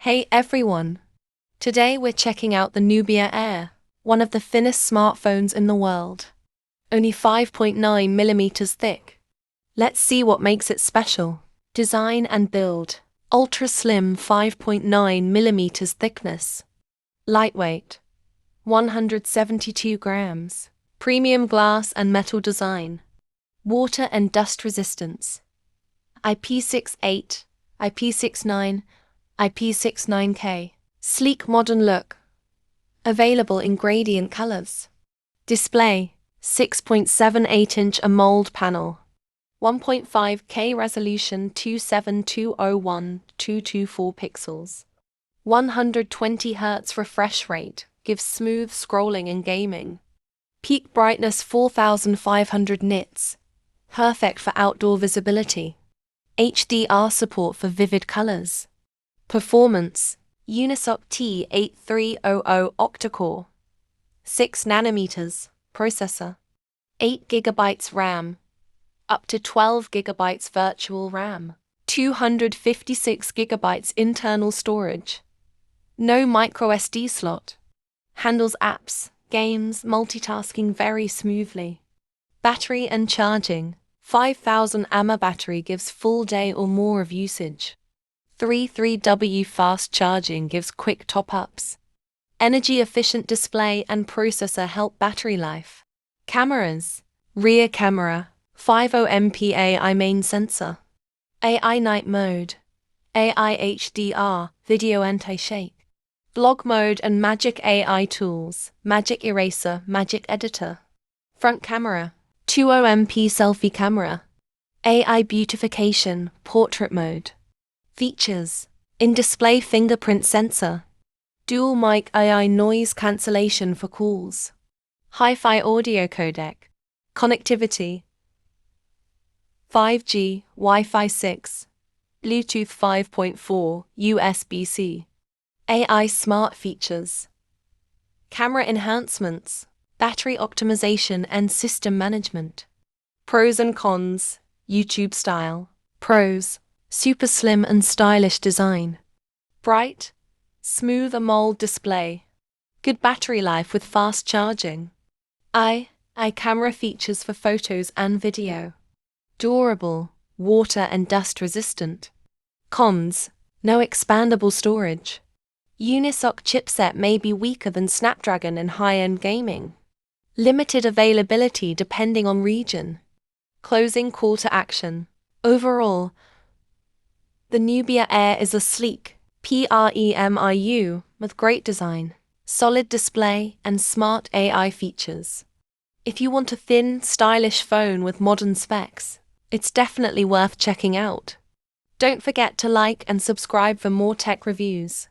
Hey everyone! Today we're checking out the Nubia Air, one of the thinnest smartphones in the world. Only 5.9mm thick. Let's see what makes it special. Design and build. Ultra slim 5.9mm thickness. Lightweight. 172 grams. Premium glass and metal design. Water and dust resistance. IP68, IP69, IP69K. Sleek modern look. Available in gradient colors. Display, 6.78-inch AMOLED panel. 1.5K resolution 27201-224 pixels. 120 Hz refresh rate, gives smooth scrolling in gaming. Peak brightness 4500 nits. Perfect for outdoor visibility. HDR support for vivid colors. Performance, UNISOC T8300 Octa-core. 6nm processor. 8GB RAM. Up to 12GB virtual RAM. 256GB internal storage. No microSD slot. Handles apps, games, multitasking very smoothly. Battery and charging. 5000 mAh battery gives full day or more of usage. 3W fast charging gives quick top-ups. Energy-efficient display and processor help battery life. Cameras. Rear camera. 50MP AI main sensor. AI night mode. AI HDR, video anti-shake. Vlog mode and magic AI tools, magic eraser, magic editor. Front camera. 20MP selfie camera. AI beautification, portrait mode. Features. In-display fingerprint sensor. Dual mic AI noise cancellation for calls. Hi-Fi audio codec. Connectivity. 5G, Wi-Fi 6. Bluetooth 5.4, USB-C. AI smart features. Camera enhancements. Battery optimization and system management. Pros and cons. YouTube style. Pros. Super slim and stylish design. Bright, smooth AMOLED display. Good battery life with fast charging. Camera features for photos and video. Durable, water and dust resistant. Cons. No expandable storage. UNISOC chipset may be weaker than Snapdragon in high-end gaming. Limited availability depending on region. Closing call to action. Overall, the Nubia Air is a sleek, premium with great design, solid display, and smart AI features. If you want a thin, stylish phone with modern specs, it's definitely worth checking out. Don't forget to like and subscribe for more tech reviews.